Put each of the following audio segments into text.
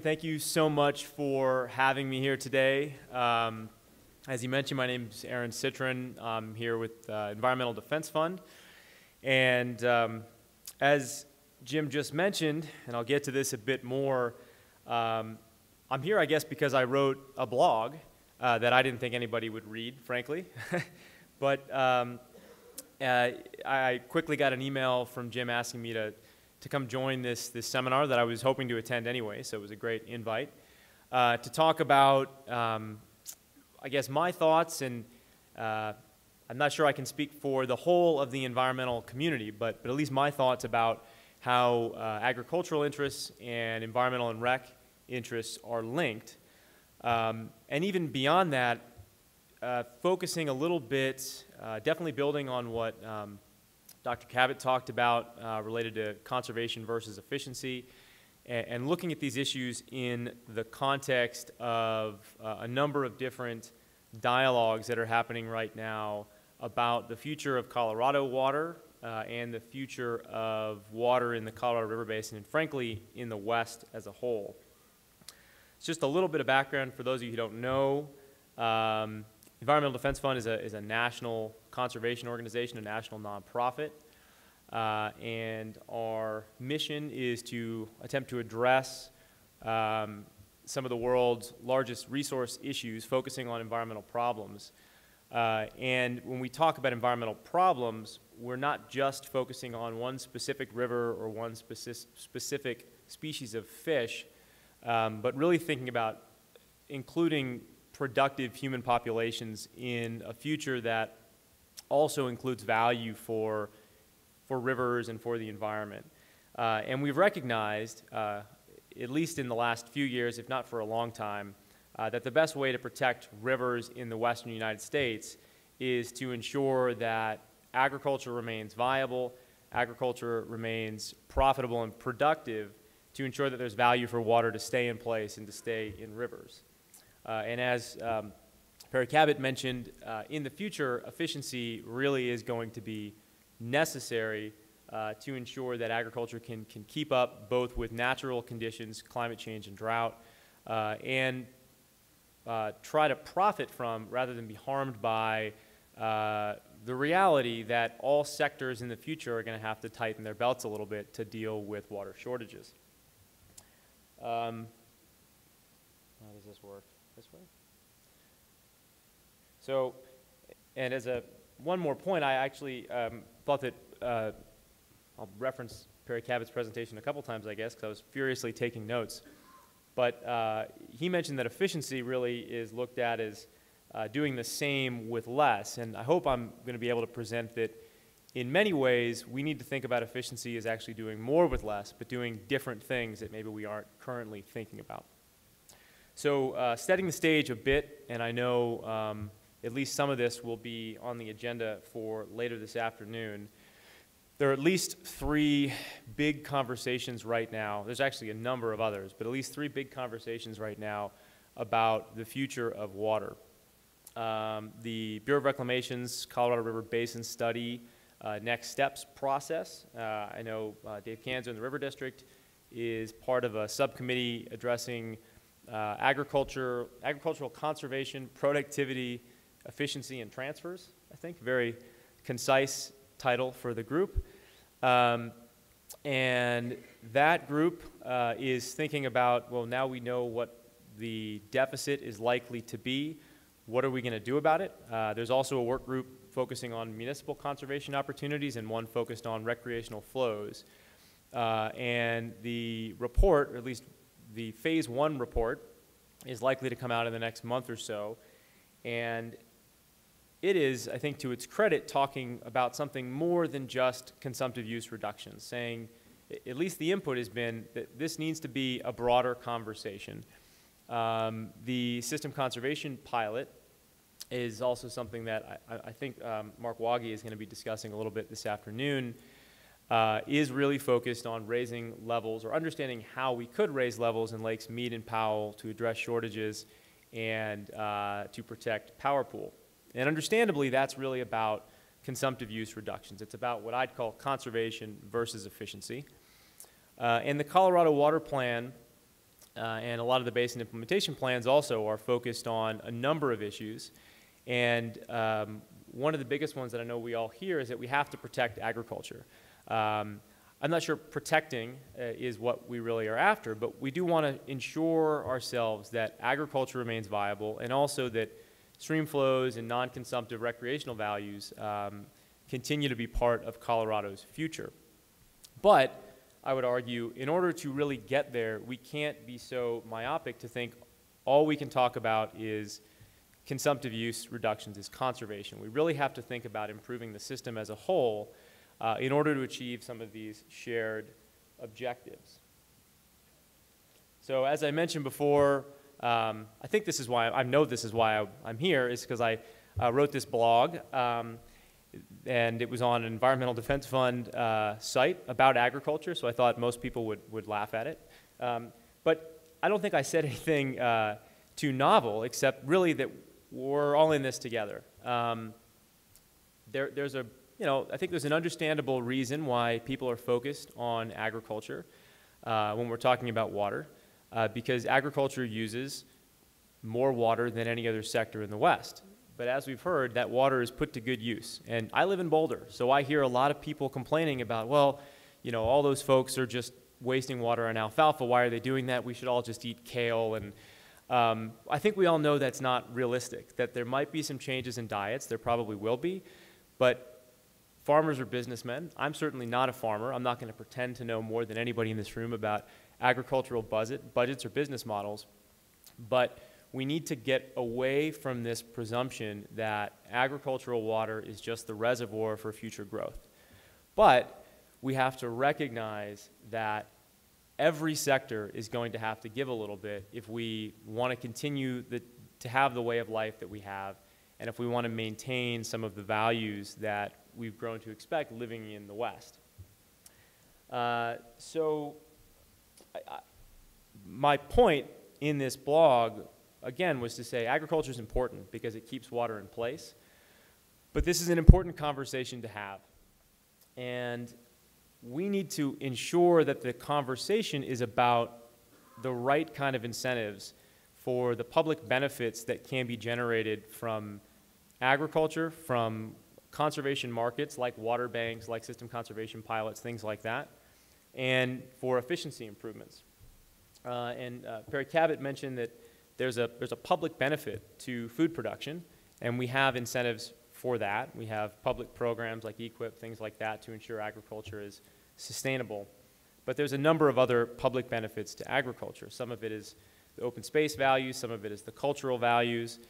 Thank you so much for having me here today. As you mentioned, my name is Citron. I'm here with Environmental Defense Fund. And as Jim just mentioned, and I'll get to this a bit more, I'm here, I guess, because I wrote a blog that I didn't think anybody would read, frankly. But I quickly got an email from Jim asking me to come join this seminar that I was hoping to attend anyway, so it was a great invite, to talk about, I guess, my thoughts, and I'm not sure I can speak for the whole of the environmental community, but at least my thoughts about how agricultural interests and environmental and rec interests are linked. And even beyond that, focusing a little bit, definitely building on what Dr. Cabot talked about related to conservation versus efficiency, and looking at these issues in the context of a number of different dialogues that are happening right now about the future of Colorado water and the future of water in the Colorado River Basin, and frankly, in the West as a whole. It's just a little bit of background for those of you who don't know. Environmental Defense Fund is a national conservation organization, a national nonprofit, and our mission is to attempt to address some of the world's largest resource issues, focusing on environmental problems. And when we talk about environmental problems, we're not just focusing on one specific river or one specific species of fish, but really thinking about including productive human populations in a future that also includes value for rivers and for the environment. And we've recognized, at least in the last few years, if not for a long time, that the best way to protect rivers in the western United States is to ensure that agriculture remains viable, agriculture remains profitable and productive, to ensure that there's value for water to stay in place and to stay in rivers. And as Perry Cabot mentioned, in the future, efficiency really is going to be necessary to ensure that agriculture can keep up both with natural conditions, climate change and drought, and try to profit from rather than be harmed by the reality that all sectors in the future are going to have to tighten their belts a little bit to deal with water shortages. How does this work? This way? So, and as one more point, I actually thought that I'll reference Perry Cabot's presentation a couple times, I guess, because I was furiously taking notes. But he mentioned that efficiency really is looked at as doing the same with less. And I hope I'm going to be able to present that in many ways we need to think about efficiency as actually doing more with less, but doing different things that maybe we aren't currently thinking about. So setting the stage a bit, and I know at least some of this will be on the agenda for later this afternoon. There are at least three big conversations right now. There's actually a number of others, but at least three big conversations right now about the future of water. The Bureau of Reclamation's Colorado River Basin Study Next Steps process. I know Dave Kanzer in the River District is part of a subcommittee addressing agricultural conservation, productivity, efficiency, and transfers, I think. Very concise title for the group. And that group is thinking about, well, now we know what the deficit is likely to be. What are we going to do about it? There's also a work group focusing on municipal conservation opportunities and one focused on recreational flows. And the report, or at least the Phase 1 report, is likely to come out in the next month or so. And it is, I think, to its credit, talking about something more than just consumptive use reductions, saying, at least the input has been that this needs to be a broader conversation. The system conservation pilot is also something that I think Mark Waggy is going to be discussing a little bit this afternoon, is really focused on raising levels or understanding how we could raise levels in Lakes Mead and Powell to address shortages and to protect power pool. And understandably, that's really about consumptive use reductions. It's about what I'd call conservation versus efficiency. And the Colorado Water Plan And a lot of the Basin implementation plans also are focused on a number of issues. And one of the biggest ones that I know we all hear is that we have to protect agriculture. I'm not sure protecting is what we really are after, but we do want to ensure ourselves that agriculture remains viable, and also that stream flows and non-consumptive recreational values continue to be part of Colorado's future. But I would argue, in order to really get there, we can't be so myopic to think all we can talk about is consumptive use reductions, is conservation. We really have to think about improving the system as a whole in order to achieve some of these shared objectives. So as I mentioned before, I think this is why, I know this is why I'm here, is because I wrote this blog, and it was on an Environmental Defense Fund site about agriculture, so I thought most people would laugh at it. But I don't think I said anything too novel, except really that we're all in this together. There's a, I think there's an understandable reason why people are focused on agriculture when we're talking about water, because agriculture uses more water than any other sector in the West. But as we've heard, that water is put to good use. And I live in Boulder, so I hear a lot of people complaining about, well, all those folks are just wasting water on alfalfa. Why are they doing that? We should all just eat kale. And I think we all know that's not realistic, that there might be some changes in diets. There probably will be. But farmers are businessmen. I'm certainly not a farmer. I'm not going to pretend to know more than anybody in this room about agricultural budgets or business models. But we need to get away from this presumption that agricultural water is just the reservoir for future growth. But we have to recognize that every sector is going to have to give a little bit if we want to continue to have the way of life that we have, and if we want to maintain some of the values that we've grown to expect living in the West. My point in this blog, again, was to say agriculture is important because it keeps water in place. But this is an important conversation to have. And we need to ensure that the conversation is about the right kind of incentives for the public benefits that can be generated from agriculture, from conservation markets like water banks, like system conservation pilots, things like that, and for efficiency improvements. Perry Cabot mentioned that there's a public benefit to food production, and we have incentives for that. We have public programs like EQIP, things like that, to ensure agriculture is sustainable. But there's a number of other public benefits to agriculture. Some of it is the open space values, some of it is the cultural values,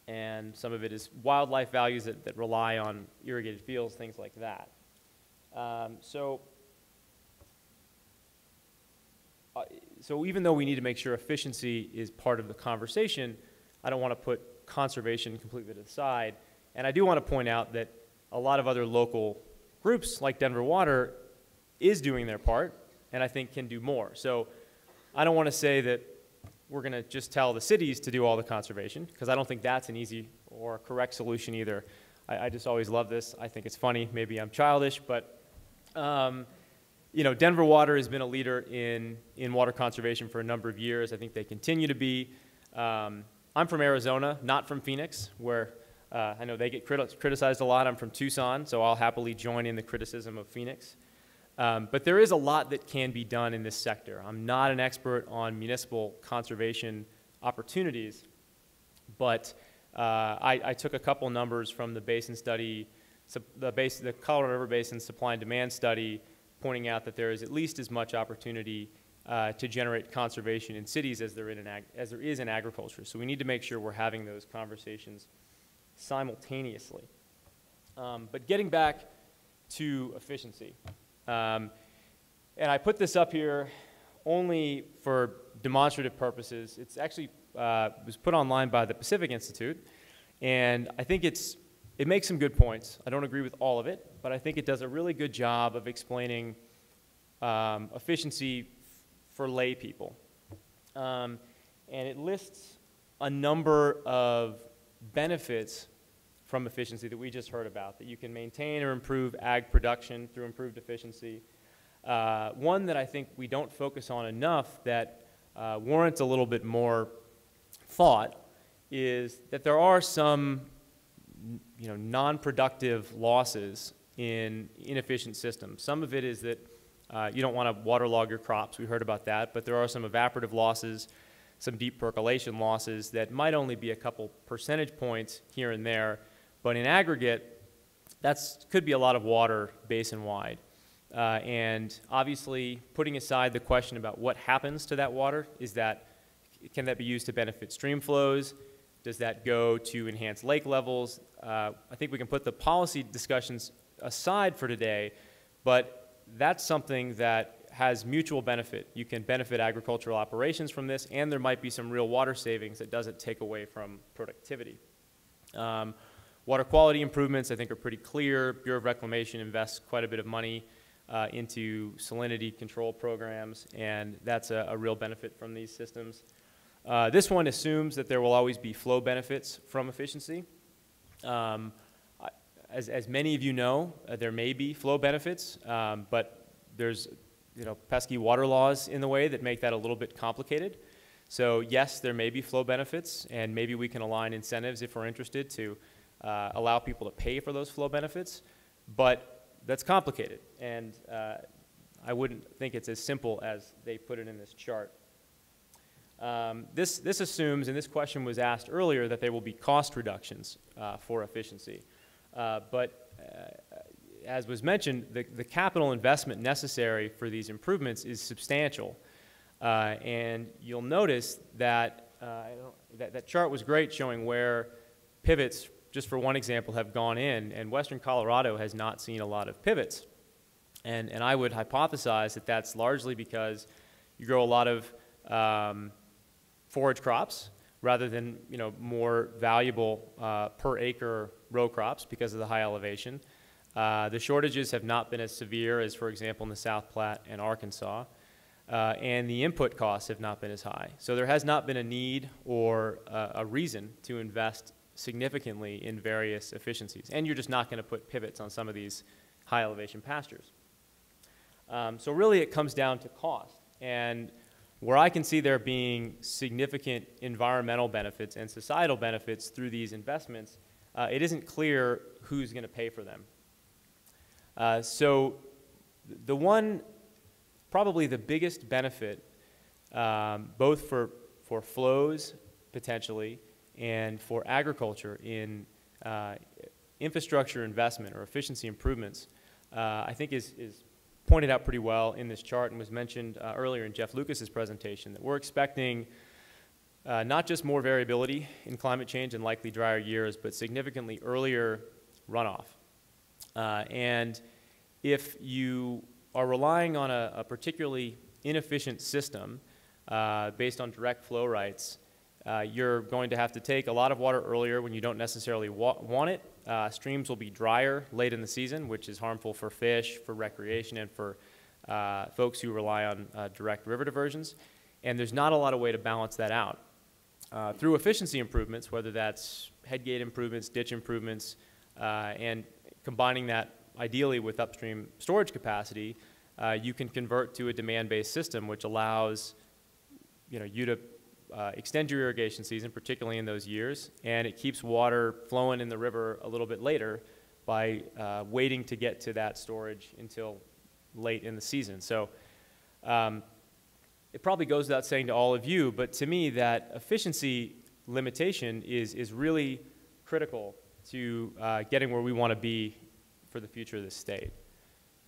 and some of it is wildlife values that rely on irrigated fields, things like that. So even though we need to make sure efficiency is part of the conversation, I don't want to put conservation completely to the side. And I do want to point out that a lot of other local groups like Denver Water is doing their part, and I think can do more. So I don't want to say that we're going to just tell the cities to do all the conservation, because I don't think that's an easy or correct solution either. I just always love this. I think it's funny. Maybe I'm childish, but Denver Water has been a leader in water conservation for a number of years. I think they continue to be. I'm from Arizona, not from Phoenix, where I know they get criticized a lot. I'm from Tucson, so I'll happily join in the criticism of Phoenix. But there is a lot that can be done in this sector. I'm not an expert on municipal conservation opportunities, but I took a couple numbers from the Basin study, the Colorado River Basin Supply and Demand study, pointing out that there is at least as much opportunity to generate conservation in cities as there is in agriculture. So we need to make sure we're having those conversations simultaneously. But getting back to efficiency, and I put this up here only for demonstrative purposes. It's actually was put online by the Pacific Institute, and I think it makes some good points. I don't agree with all of it, but I think it does a really good job of explaining efficiency for lay people. And it lists a number of benefits from efficiency that we just heard about, that you can maintain or improve ag production through improved efficiency, One that I think we don't focus on enough that warrants a little bit more thought is that there are some non-productive losses in inefficient systems. Some of it is that you don't want to waterlog your crops. We heard about that. But there are some evaporative losses, some deep percolation losses that might only be a couple percentage points here and there. But in aggregate, that could be a lot of water basin-wide. And obviously, putting aside the question about what happens to that water, can that be used to benefit stream flows? Does that go to enhance lake levels? I think we can put the policy discussions aside for today, but that's something that has mutual benefit. You can benefit agricultural operations from this, and there might be some real water savings that doesn't take away from productivity. Water quality improvements, I think, are pretty clear. Bureau of Reclamation invests quite a bit of money into salinity control programs, and that's a real benefit from these systems. This one assumes that there will always be flow benefits from efficiency. As many of you know, there may be flow benefits, but there's pesky water laws in the way that make that a little bit complicated. So yes, there may be flow benefits, and maybe we can align incentives if we're interested to allow people to pay for those flow benefits, but that's complicated, and I wouldn't think it's as simple as they put it in this chart. This assumes, and this question was asked earlier, that there will be cost reductions for efficiency. But as was mentioned, the capital investment necessary for these improvements is substantial. And you'll notice that that chart was great, showing where pivots, just for one example, have gone in, and western Colorado has not seen a lot of pivots. And I would hypothesize that that's largely because you grow a lot of forage crops rather than more valuable per acre row crops because of the high elevation. The shortages have not been as severe as, for example, in the South Platte and Arkansas, and the input costs have not been as high. So there has not been a need or a reason to invest significantly in various efficiencies, and you're just not going to put pivots on some of these high elevation pastures. So really it comes down to cost, and where I can see there being significant environmental benefits and societal benefits through these investments, it isn't clear who's going to pay for them. So the one, probably the biggest benefit, both for flows potentially and for agriculture in infrastructure investment or efficiency improvements, I think is pointed out pretty well in this chart and was mentioned earlier in Jeff Lucas's presentation, that we're expecting not just more variability in climate change and likely drier years, but significantly earlier runoff. And if you are relying on a particularly inefficient system based on direct flow rights, you're going to have to take a lot of water earlier when you don't necessarily want it. Streams will be drier late in the season, which is harmful for fish, for recreation, and for folks who rely on direct river diversions. And there's not a lot of way to balance that out. Through efficiency improvements, whether that's headgate improvements, ditch improvements, and combining that ideally with upstream storage capacity, you can convert to a demand-based system, which allows you to extend your irrigation season, particularly in those years, and it keeps water flowing in the river a little bit later by waiting to get to that storage until late in the season. So it probably goes without saying to all of you, but to me that efficiency limitation is really critical to getting where we want to be for the future of this state.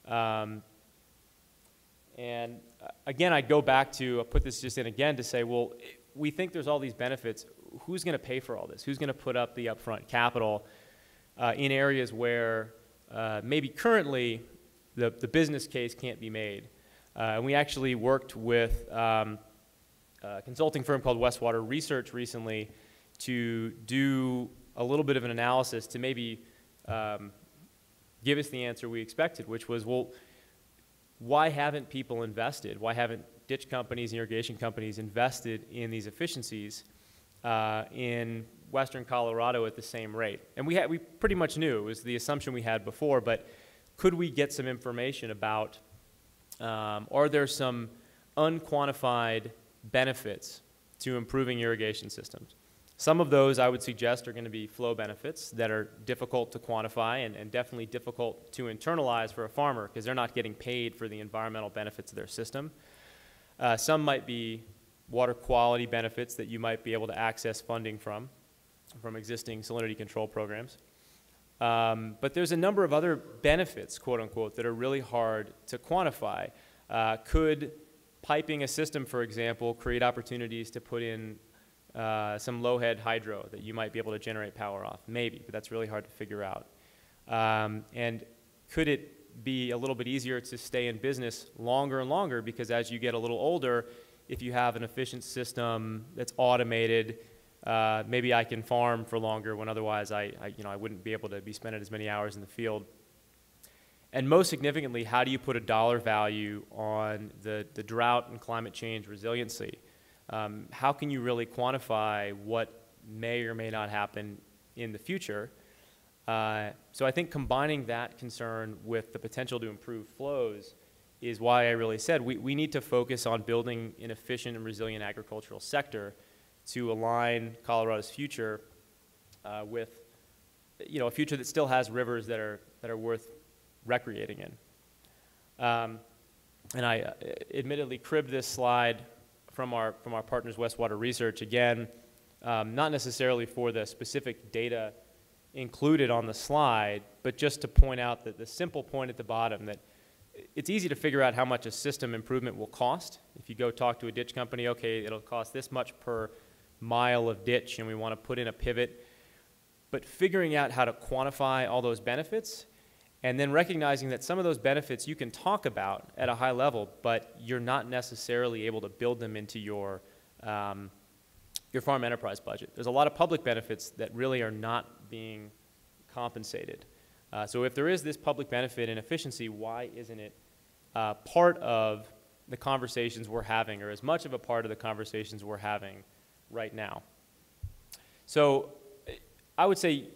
And again, I'd go back to, I'll put this just in again to say, well, we think there's all these benefits. Who's going to pay for all this? Who's going to put up the upfront capital in areas where maybe currently the business case can't be made? And we actually worked with a consulting firm called Westwater Research recently to do a little bit of an analysis to maybe give us the answer we expected, which was, well, why haven't people invested? Why haven't ditch companies and irrigation companies invested in these efficiencies in western Colorado at the same rate? And we pretty much knew, it was the assumption we had before, but could we get some information about Are there some unquantified benefits to improving irrigation systems? Some of those I would suggest are going to be flow benefits that are difficult to quantify and definitely difficult to internalize for a farmer because they're not getting paid for the environmental benefits of their system. Some might be water quality benefits that you might be able to access funding from existing salinity control programs. But there's a number of other benefits, quote unquote, that are really hard to quantify. Could piping a system, for example, create opportunities to put in some low-head hydro that you might be able to generate power off? Maybe, but that's really hard to figure out. And could it be a little bit easier to stay in business longer and longer because as you get a little older, if you have an efficient system that's automated, maybe I can farm for longer when otherwise I wouldn't be able to be spending as many hours in the field. And most significantly, how do you put a dollar value on the drought and climate change resiliency? How can you really quantify what may or may not happen in the future? So I think combining that concern with the potential to improve flows is why I really said we need to focus on building an efficient and resilient agricultural sector to align Colorado's future with a future that still has rivers that are worth recreating in. And I admittedly cribbed this slide from our partners Westwater Research, again, not necessarily for the specific data included on the slide, but just to point out that the simple point at the bottom that it's easy to figure out how much a system improvement will cost. If you go talk to a ditch company, okay, it'll cost this much per mile of ditch and we want to put in a pivot. But figuring out how to quantify all those benefits and then recognizing that some of those benefits you can talk about at a high level, but you're not necessarily able to build them into your farm enterprise budget. There's a lot of public benefits that really are not being compensated. So if there is this public benefit in efficiency, why isn't it part of the conversations we're having, or as much of a part of the conversations we're having right now? So I would say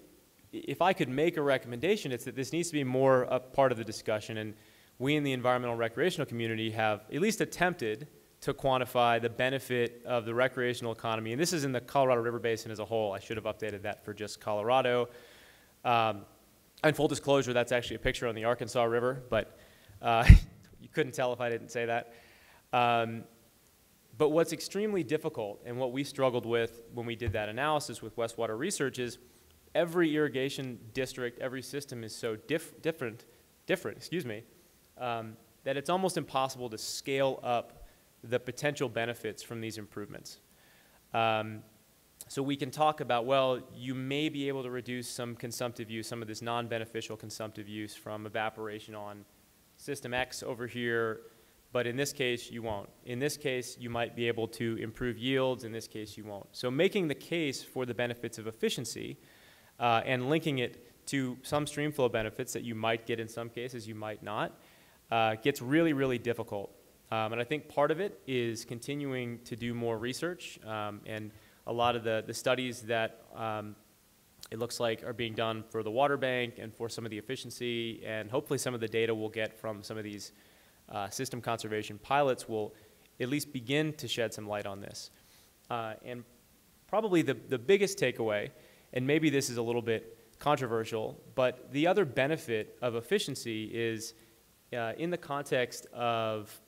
if I could make a recommendation, it's that this needs to be more a part of the discussion, and we in the environmental recreational community have at least attempted to quantify the benefit of the recreational economy, and this is in the Colorado River Basin as a whole. I should have updated that for just Colorado. And full disclosure, that's actually a picture on the Arkansas River, but you couldn't tell if I didn't say that. But what's extremely difficult, and what we struggled with when we did that analysis with Westwater Research, is every irrigation district, every system is so different, that it's almost impossible to scale up the potential benefits from these improvements. So we can talk about, well, you may be able to reduce some consumptive use, some of this non-beneficial consumptive use from evaporation on system X over here, but in this case, you won't. In this case, you might be able to improve yields. In this case, you won't. So making the case for the benefits of efficiency and linking it to some stream flow benefits that you might get in some cases, you might not, gets really, really difficult. And I think part of it is continuing to do more research, and a lot of the studies that it looks like are being done for the water bank and for some of the efficiency, and hopefully some of the data we'll get from some of these system conservation pilots will at least begin to shed some light on this. And probably the biggest takeaway, and maybe this is a little bit controversial, but the other benefit of efficiency is in the context of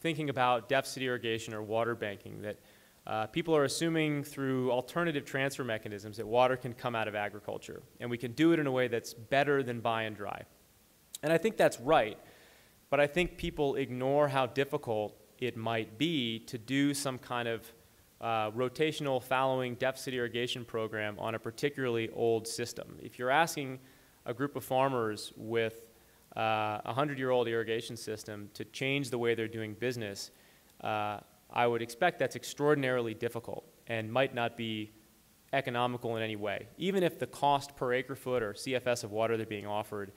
thinking about deficit irrigation or water banking, that people are assuming through alternative transfer mechanisms that water can come out of agriculture, and we can do it in a way that's better than buy and dry. And I think that's right, but I think people ignore how difficult it might be to do some kind of rotational fallowing deficit irrigation program on a particularly old system. If you're asking a group of farmers with a 100-year-old irrigation system to change the way they're doing business, I would expect that's extraordinarily difficult and might not be economical in any way, even if the cost per acre foot or CFS of water they're being offered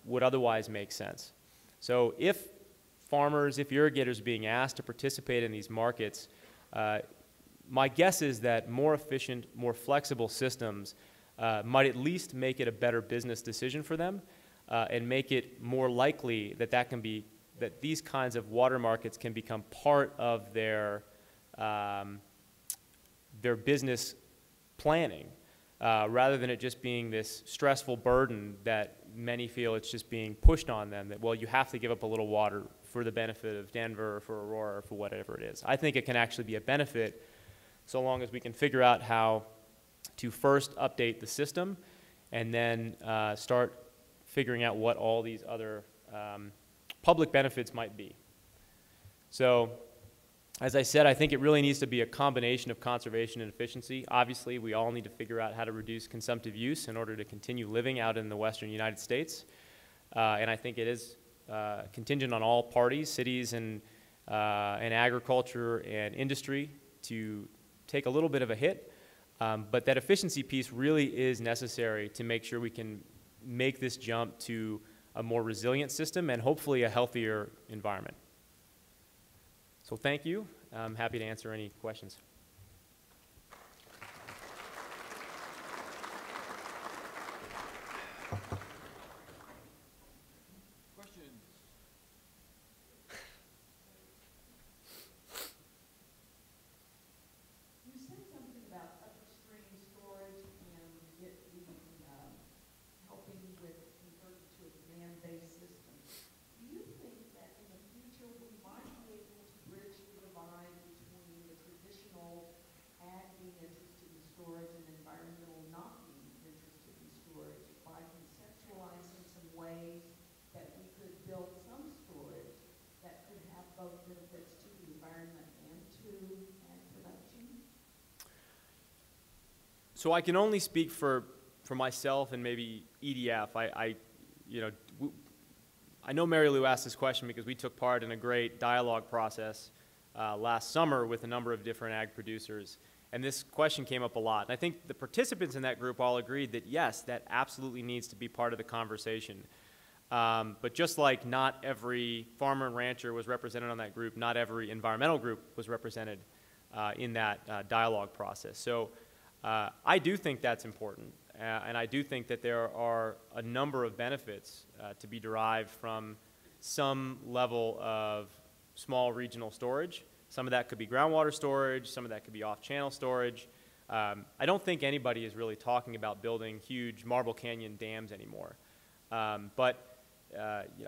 would otherwise make sense. So if farmers, if irrigators are being asked to participate in these markets, my guess is that more efficient, more flexible systems might at least make it a better business decision for them, and make it more likely that that can be that these kinds of water markets can become part of their business planning, rather than it just being this stressful burden that many feel it's just being pushed on them, that, well, you have to give up a little water for the benefit of Denver or for Aurora or for whatever it is. I think it can actually be a benefit so long as we can figure out how to first update the system and then start figuring out what all these other public benefits might be. So, as I said, I think it really needs to be a combination of conservation and efficiency. Obviously, we all need to figure out how to reduce consumptive use in order to continue living out in the western United States. And I think it is contingent on all parties, cities and agriculture and industry, to take a little bit of a hit. But that efficiency piece really is necessary to make sure we can make this jump to a more resilient system and hopefully a healthier environment. So thank you. I'm happy to answer any questions. Questions? You said something about upstream storage and helping with converting to a demand-based system. Do you think that in the future we might be able to bridge the divide between the traditional ag being interested in storage and environmental not being interested in storage by conceptualizing some ways that we could build some storage that could have both benefits to the environment and to ag production? So I can only speak for myself and maybe EDF. I know Mary Lou asked this question because we took part in a great dialogue process last summer with a number of different ag producers, and this question came up a lot. And I think the participants in that group all agreed that yes, that absolutely needs to be part of the conversation. But just like not every farmer and rancher was represented on that group, not every environmental group was represented in that dialogue process. So I do think that's important, and I do think that there are a number of benefits to be derived from some level of small regional storage. Some of that could be groundwater storage, some of that could be off-channel storage. I don't think anybody is really talking about building huge Marble Canyon dams anymore. But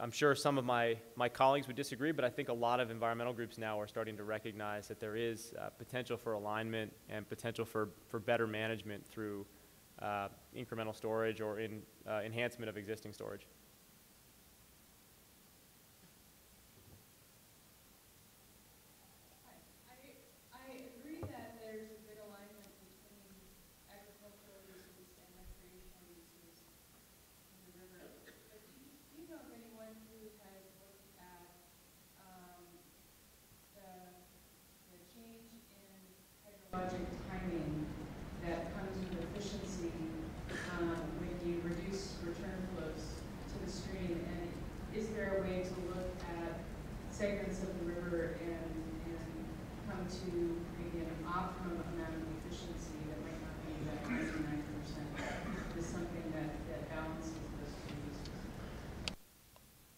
I'm sure some of my colleagues would disagree, but I think a lot of environmental groups now are starting to recognize that there is potential for alignment and potential for better management through incremental storage or enhancement of existing storage. I agree that there's a good alignment between agricultural uses and recreational uses in the river. But do you know of anyone who has looked at the change in hydrologic timing that comes with efficiency when you reduce return flows to the stream? And is there a way to look at segments of the river and come to maybe an optimum amount of efficiency that might not be that 99%, is something that balances those two uses?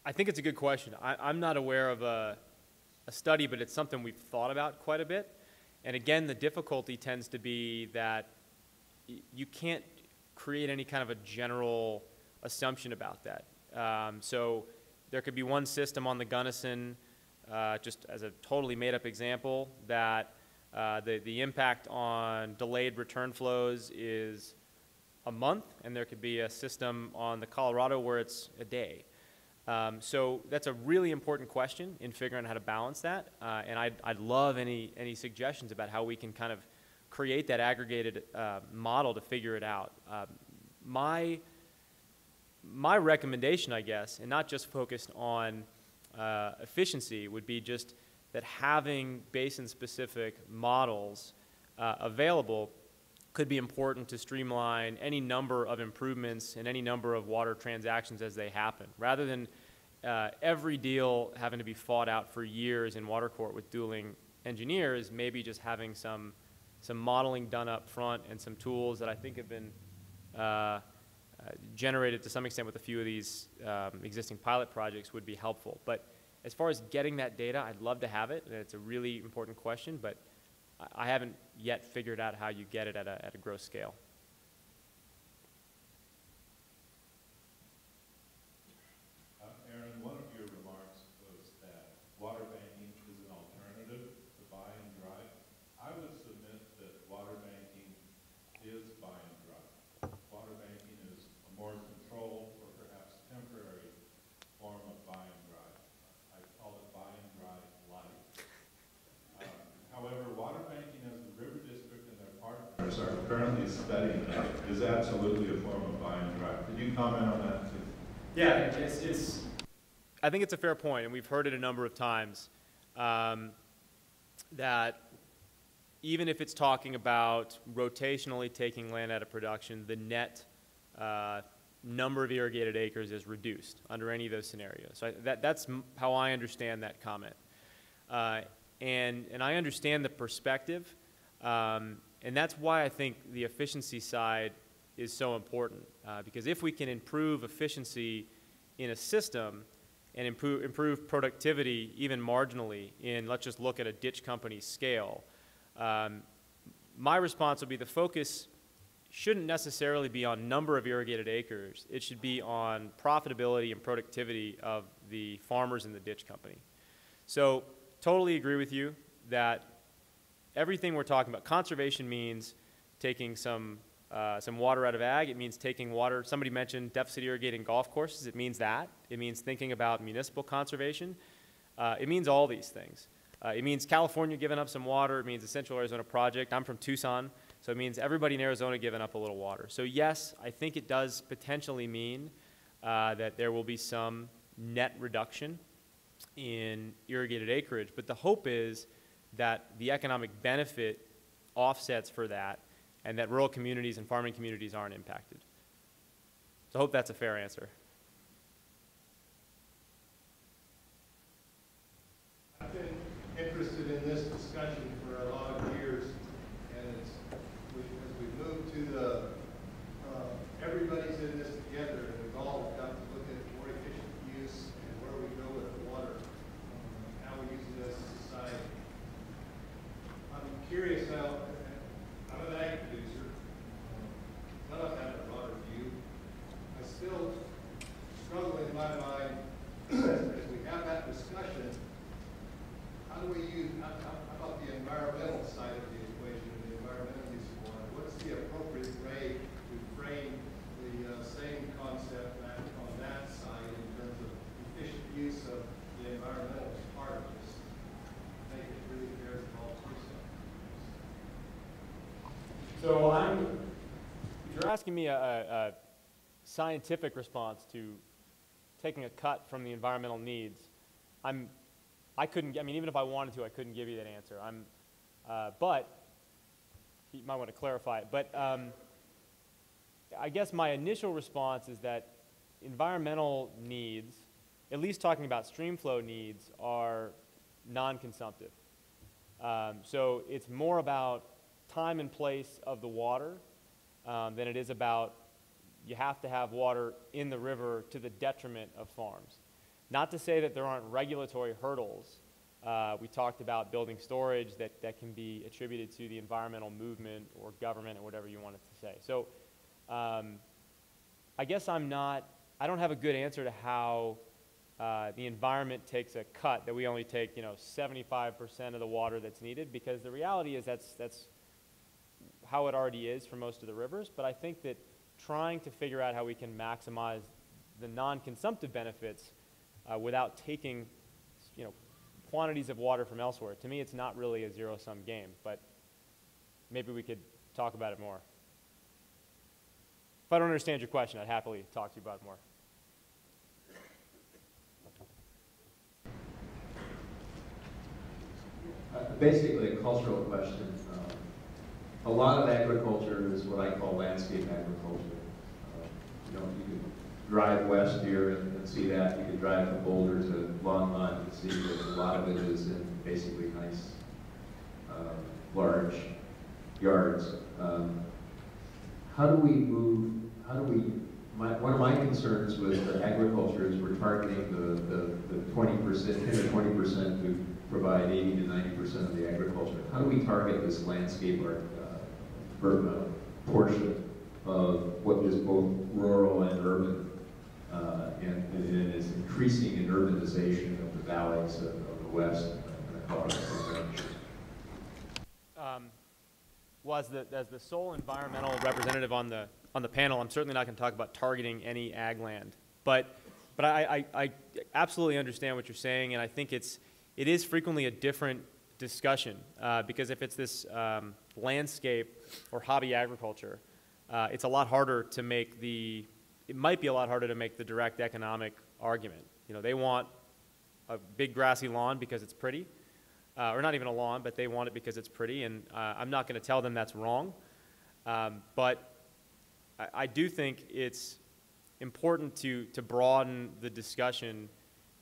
I think it's a good question. I'm not aware of a study, but it's something we've thought about quite a bit. And again, the difficulty tends to be that you can't create any kind of a general assumption about that. So there could be one system on the Gunnison, just as a totally made-up example, that the impact on delayed return flows is a month, and there could be a system on the Colorado where it's a day. So that's a really important question in figuring out how to balance that, and I'd love any suggestions about how we can kind of create that aggregated model to figure it out. My recommendation, I guess, and not just focused on efficiency, would be just that having basin-specific models available could be important to streamline any number of improvements and any number of water transactions as they happen, rather than every deal having to be fought out for years in water court with dueling engineers. Maybe just having some modeling done up front and some tools that I think have been generated to some extent with a few of these existing pilot projects would be helpful. But as far as getting that data, I'd love to have it, and it's a really important question, but I haven't yet figured out how you get it at a gross scale. Aaron, one of your remarks was that water banking is an alternative to buy and dry. I would submit that water banking is buy and dry. Water banking is a more controlled or perhaps temporary form of buy and dry. I call it buy and dry light. However, water banking, as the River District and their partners are currently studying, is absolutely a form of buy and dry. Could you comment on that too? Yeah, I think it's a fair point, and we've heard it a number of times, that even if it's talking about rotationally taking land out of production, the net number of irrigated acres is reduced under any of those scenarios. So that's how I understand that comment. And I understand the perspective, and that's why I think the efficiency side is so important, because if we can improve efficiency in a system and improve productivity even marginally in, let's just look at a ditch company scale, my response would be the focus shouldn't necessarily be on number of irrigated acres. It should be on profitability and productivity of the farmers in the ditch company. So totally agree with you that everything we're talking about, conservation means taking some water out of ag. It means taking water. Somebody mentioned deficit irrigating golf courses. It means that. It means thinking about municipal conservation. It means all these things. It means California giving up some water. It means the Central Arizona Project. I'm from Tucson, so it means everybody in Arizona giving up a little water. So yes, I think it does potentially mean that there will be some net reduction in irrigated acreage, but the hope is that the economic benefit offsets for that, and that rural communities and farming communities aren't impacted. So I hope that's a fair answer. I've been interested in this discussion for a lot of years, and as we move to the, everybody's in this together, and we've all got to look at more efficient use and where we go with the water, how we use it as a society. I'm curious how, I'm an ag producer, none of that a broader view. I still struggle in my mind, as we have that discussion, how do we use, how about the environmental side of the equation, the environmental use of water? What's the appropriate way to frame the same concept back on that side in terms of efficient use of the environmental part of this? Make it really fair to all three sides. So if you're asking me a scientific response to taking a cut from the environmental needs, I couldn't, I mean, even if I wanted to, I couldn't give you that answer. But, you might want to clarify it, but I guess my initial response is that environmental needs, at least talking about stream flow needs, are non-consumptive. So it's more about time and place of the water than it is about you have to have water in the river to the detriment of farms. Not to say that there aren't regulatory hurdles. We talked about building storage that can be attributed to the environmental movement or government or whatever you want it to say. So I guess I don't have a good answer to how the environment takes a cut, that we only take 75% of the water that's needed, because the reality is that's how it already is for most of the rivers. But I think that trying to figure out how we can maximize the non-consumptive benefits without taking quantities of water from elsewhere, to me it's not really a zero-sum game, but maybe we could talk about it more. If I don't understand your question, I'd happily talk to you about it more. Basically a cultural question. A lot of agriculture is what I call landscape agriculture. You can drive west here and see that. You can drive from Boulder to Longmont and see that a lot of it is in basically nice, large yards. How do we One of my concerns with the agriculture is we're targeting the 20%, 10 or 20% to provide 80 to 90% of the agriculture. How do we target this landscape portion of what is both rural and urban, and is increasing in urbanization of the valleys of the West and the Colorado Range? Well, as the sole environmental representative on the panel, I'm certainly not going to talk about targeting any ag land. But I absolutely understand what you're saying, and I think it is frequently a different discussion because if it's this landscape or hobby agriculture, it's a lot harder to make it might be a lot harder to make the direct economic argument. You know, they want a big grassy lawn because it's pretty, or not even a lawn, but they want it because it's pretty, and I'm not going to tell them that's wrong. But I do think it's important to broaden the discussion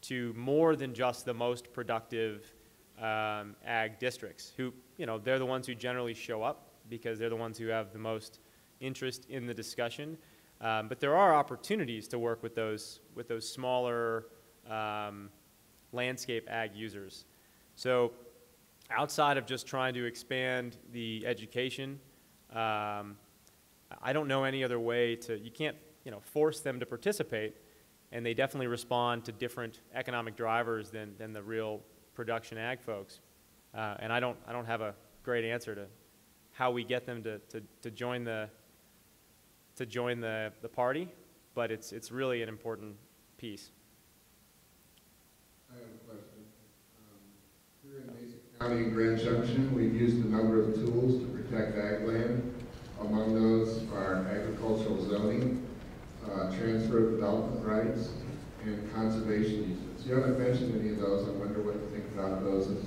to more than just the most productive ag districts, who, you know, they're the ones who generally show up because they're the ones who have the most interest in the discussion. But there are opportunities to work with those smaller landscape ag users. So outside of just trying to expand the education, I don't know any other way you can't, you know, force them to participate, and they definitely respond to different economic drivers than the real production ag folks. And I don't have a great answer to how we get them to join the party, but it's really an important piece. I have a question. Here in Basin County and Grand Junction, we've used a number of tools to protect ag land. Among those are agricultural zoning, transfer of development rights, and conservation easements. You haven't mentioned any of those. I wonder what you think about those as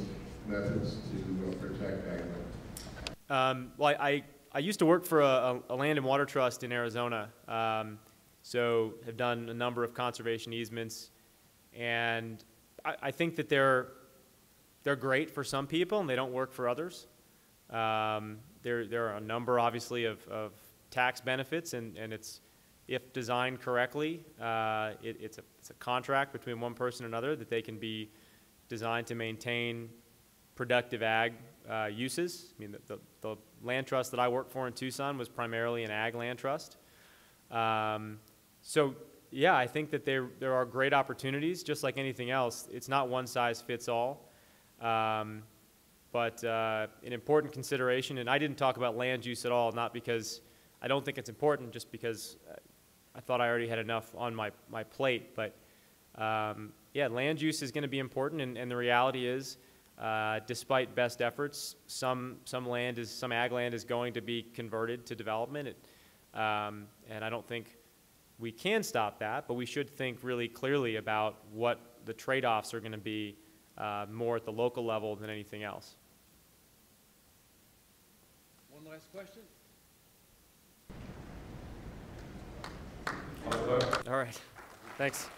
methods to protect ag land. Well, I used to work for a land and water trust in Arizona, so have done a number of conservation easements, and I think that they're great for some people and they don't work for others. There are a number, obviously, of tax benefits, and it's, if designed correctly, it's a contract between one person and another that they can be designed to maintain productive ag uses. I mean, the land trust that I worked for in Tucson was primarily an ag land trust. So yeah, I think that there are great opportunities. Just like anything else, it's not one size fits all. But an important consideration, and I didn't talk about land use at all, not because I don't think it's important, just because I thought I already had enough on my plate. But yeah, land use is going to be important, and the reality is, despite best efforts, some ag land is going to be converted to development, and I don't think we can stop that, but we should think really clearly about what the trade-offs are going to be more at the local level than anything else. One last question? All right. Thanks.